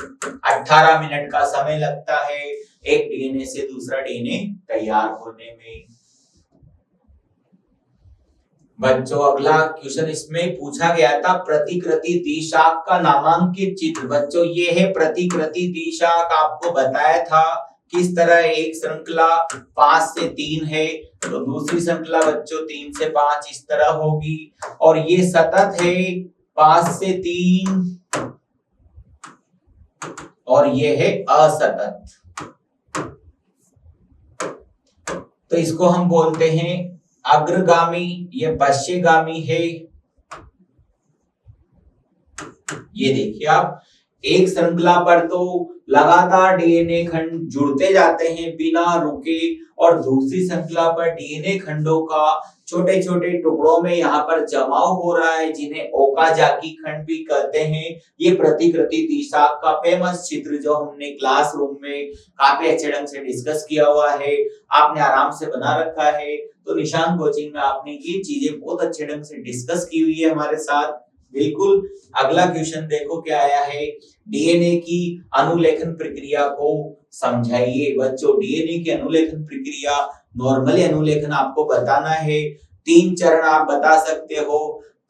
18 मिनट का समय लगता है एक डीएनए से दूसरा डीएनए तैयार होने में। बच्चों अगला क्वेश्चन इसमें पूछा गया था, प्रतिकृति द्विशाख का नामांकित चित्र। बच्चों ये है प्रतिकृति द्विशाख, आपको बताया था किस तरह एक श्रृंखला 5 से 3 है तो दूसरी श्रृंखला बच्चों 3 से 5 इस तरह होगी, और ये सतत है 5 से 3 और ये है असतत। तो इसको हम बोलते हैं अग्रगामी, ये पश्चिमगामी है। ये देखिए आप, एक श्रृंखला पर तो लगातार डीएनए खंड जुड़ते जाते हैं बिना रुके, और दूसरी श्रृंखला पर डीएनए खंडों का छोटे छोटे टुकड़ों में यहाँ पर जमाव हो रहा है, जिन्हें ओकाजाकी खंड भी कहते हैं। ये प्रतिकृति द्विशाख का फेमस चित्र जो हमने क्लासरूम में काफी अच्छे ढंग से डिस्कस किया हुआ है, आपने आराम से बना रखा है। तो निशान कोचिंग में आपने ये चीजें बहुत अच्छे ढंग से डिस्कस की हुई है हमारे साथ। बिल्कुल। अगला क्वेश्चन देखो क्या आया है, डीएनए की अनुलेखन प्रक्रिया को समझाइए। बच्चों डीएनए की अनुलेखन प्रक्रिया, नॉर्मली अनुलेखन आपको बताना है। 3 चरण आप बता सकते हो,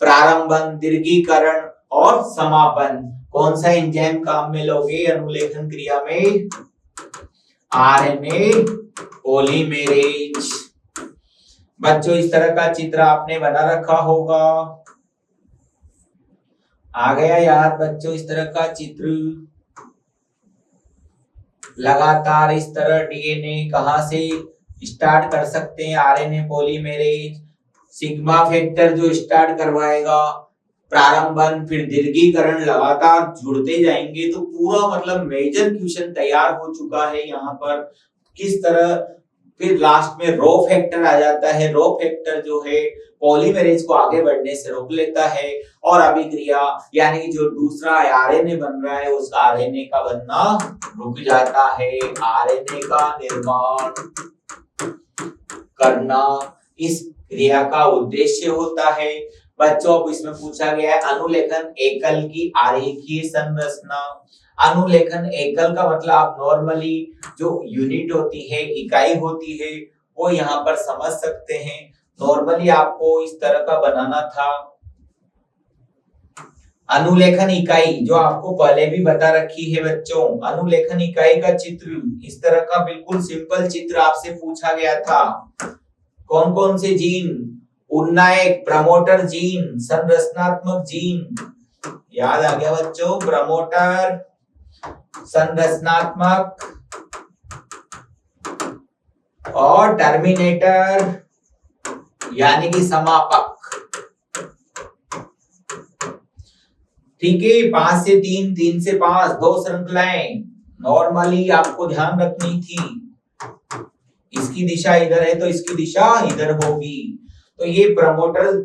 प्रारंभन, दीर्घीकरण और समापन। कौन सा एंजाइम काम में लोगे अनुलेखन क्रिया में? RNA polymerase. बच्चों इस तरह का चित्र आपने बना रखा होगा, आ गया याद बच्चों इस तरह का चित्र। लगातार इस तरह डीएनए कहां से स्टार्ट कर सकते हैं? आरएनए पॉलीमेरेज, सिग्मा फैक्टर जो स्टार्ट करवाएगा, प्रारंभन, फिर दीर्घीकरण, लगातार जुड़ते जाएंगे। तो पूरा मतलब मेजर क्वेश्चन तैयार हो चुका है यहाँ पर किस तरह। फिर लास्ट में रो फैक्टर आ जाता है। रो फैक्टर जो है पॉलीमेरेज को आगे बढ़ने से रोक लेता है, और अभिक्रिया यानी कि जो दूसरा आरएनए बन रहा है उसका आरएनए का बनना रुक जाता है। आरएनए का निर्माण करना इस क्रिया का उद्देश्य होता है। बच्चों अब इसमें पूछा गया है अनुलेखन एकल की आरेखीय संरचना। अनुलेखन एकल का मतलब आप नॉर्मली जो यूनिट होती है, इकाई होती है, वो यहाँ पर समझ सकते हैं। नॉर्मली आपको इस तरह का बनाना था अनुलेखन इकाई, जो आपको पहले भी बता रखी है बच्चों। अनुलेखन इकाई का चित्र इस तरह का बिल्कुल सिंपल चित्र आपसे पूछा गया था। कौन कौन से जीन? उन्नायक, प्रमोटर जीन, संरचनात्मक जीन, याद आ गया बच्चों, प्रमोटर, संरचनात्मक और टर्मिनेटर यानी कि समापक। ठीक है, 5 से 3, 3 से 5, 2 श्रृंखलाएं नॉर्मली आपको ध्यान रखनी थी। इसकी दिशा इधर है तो इसकी दिशा इधर होगी। तो ये प्रमोटर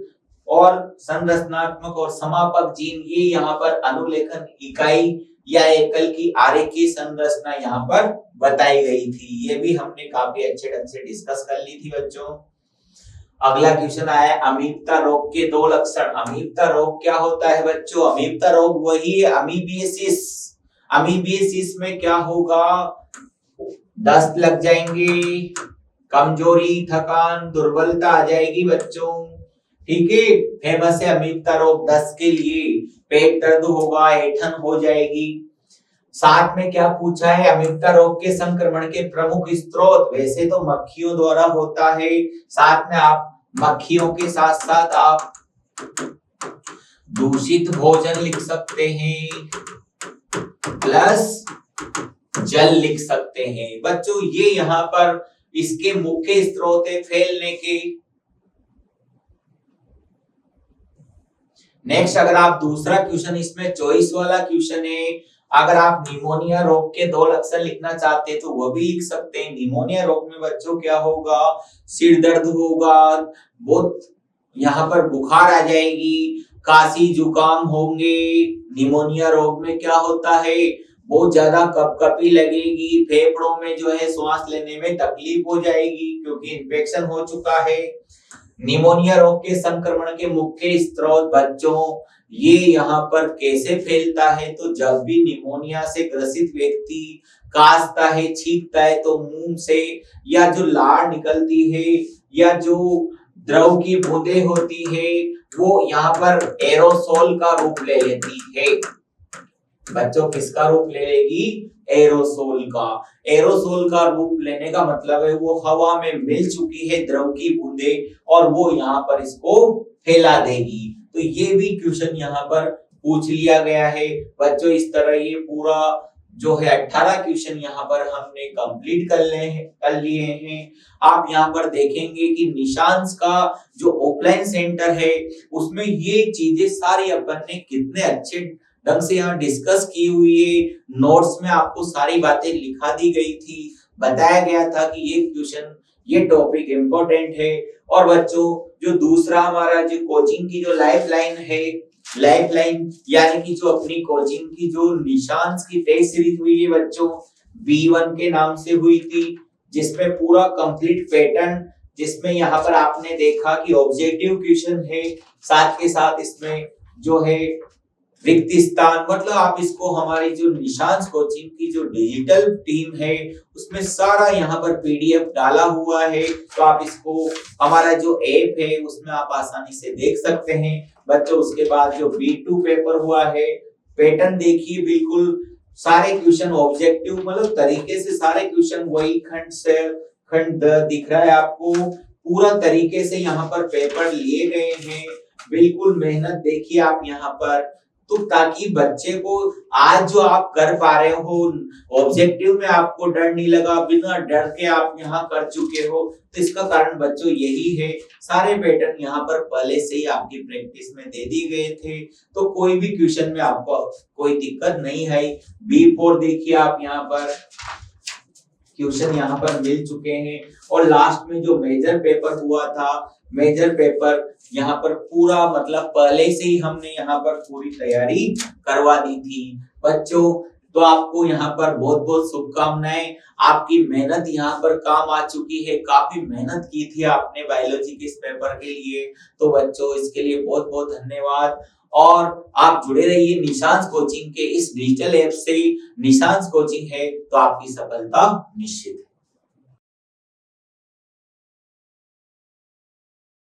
और संरचनात्मक और समापक जीन, ये यहाँ पर अनुलेखन इकाई या एकल की आरेखीय संरचना यहाँ पर बताई गई थी। ये भी हमने काफी अच्छे ढंग से डिस्कस कर ली थी बच्चों। अगला क्वेश्चन आया अमीबता रोग के 2 लक्षण। अमीबता रोग क्या होता है बच्चों? अमीबता रोग वही है अमीबियासिस। अमीबियासिस में क्या होगा? दस्त लग जाएंगे, कमजोरी, थकान, दुर्बलता आ जाएगी बच्चों। ठीक है, फेमस है अमीबता रोग दस्त के लिए। पेट दर्द होगा, ऐंठन हो जाएगी। साथ में क्या पूछा है? अमीबता रोग के संक्रमण के प्रमुख स्रोत। वैसे तो मक्खियों द्वारा होता है, साथ में आप मक्खियों के साथ साथ आप दूषित भोजन लिख सकते हैं, प्लस जल लिख सकते हैं। बच्चों ये यहाँ पर इसके मुख्य स्रोत है फैलने के। नेक्स्ट अगर आप दूसरा क्वेश्चन, इसमें चॉइस वाला क्वेश्चन है, अगर आप निमोनिया रोग के 2 लक्षण लिखना चाहते हैं तो वो भी लिख सकते हैं। निमोनिया रोग में बच्चों क्या होगा? सिर दर्द होगा, बहुत यहाँ पर बुखार आ जाएगी, काशी जुकाम होंगे। निमोनिया रोग में क्या होता है? बहुत ज्यादा कपकपी लगेगी, फेफड़ों में जो है सांस लेने में तकलीफ हो जाएगी क्योंकि इन्फेक्शन हो चुका है। निमोनिया रोग के संक्रमण के मुख्य स्रोत बच्चों ये यहाँ पर कैसे फैलता है, तो जब भी निमोनिया से ग्रसित व्यक्ति काशता है, छींकता है तो मुंह से या जो लार निकलती है या जो द्रव की बूंदें होती है वो यहाँ पर एरोसोल का रूप ले लेती है। बच्चों किसका रूप ले लेगी? एरोसोल का। एरोसोल का रूप लेने का मतलब है वो हवा में मिल चुकी है द्रव की बूंदे और वो यहाँ पर इसको फैला देगी। तो ये भी क्वेश्चन यहाँ पर पूछ लिया गया है बच्चों। इस तरह ये पूरा जो है 18 क्वेश्चन यहाँ पर हमने कंप्लीट कर लिए हैं। आप यहाँ पर देखेंगे कि निशांस का जो ऑफलाइन सेंटर है उसमें ये चीजें सारी अपन ने कितने अच्छे ढंग से यहाँ डिस्कस की हुई है। नोट्स में आपको सारी बातें लिखा दी गई थी, बताया गया था कि ये क्वेश्चन ये टॉपिक इम्पोर्टेंट है। और बच्चों जो दूसरा हमारा जो कोचिंग की जो लाइफलाइन है, लाइफलाइन यानी कि जो अपनी कोचिंग की जो निशांस की टेस्ट सीरीज हुई है बच्चों, B1 के नाम से हुई थी, जिसमें पूरा कंप्लीट पैटर्न, जिसमें यहाँ पर आपने देखा कि ऑब्जेक्टिव क्वेश्चन है, साथ के साथ इसमें जो है रिक्त स्थान, मतलब आप इसको हमारी जो निशांस कोचिंग की जो डिजिटल टीम है उसमें सारा यहाँ पर PDF डाला हुआ है। तो आप इसको हमारा जो ऐप है उसमें आप आसानी से देख सकते हैं बच्चों। उसके बाद जो B2 पेपर हुआ है, पैटर्न देखिए, बिल्कुल सारे क्वेश्चन ऑब्जेक्टिव मतलब तरीके से सारे क्वेश्चन वही खंड से खंड दिख रहा है आपको, पूरा तरीके से यहाँ पर पेपर लिए गए हैं। बिल्कुल मेहनत देखिए आप यहाँ पर, तो ताकि बच्चे को आज जो आप कर पा रहे हो ऑब्जेक्टिव में आपको डर नहीं लगा, बिना डर के आप यहाँ कर चुके हो, तो इसका कारण बच्चों यही है। सारे पैटर्न यहाँ पर पहले से ही आपकी प्रैक्टिस में दे दी गए थे, तो कोई भी क्वेश्चन में आपको कोई दिक्कत नहीं है। B4 देखिए आप यहाँ पर क्वेश्चन यहाँ पर मिल चुके हैं। और लास्ट में जो मेजर पेपर हुआ था, मेजर पेपर यहाँ पर पूरा मतलब पहले से ही हमने यहाँ पर पूरी तैयारी करवा दी थी बच्चों। तो आपको यहाँ पर बहुत बहुत शुभकामनाएं, आपकी मेहनत यहाँ पर काम आ चुकी है, काफी मेहनत की थी आपने बायोलॉजी के इस पेपर के लिए। तो बच्चों इसके लिए बहुत बहुत धन्यवाद। और आप जुड़े रहिए निशांस कोचिंग के इस डिजिटल ऐप से। निशांस कोचिंग है तो आपकी सफलता निश्चित है।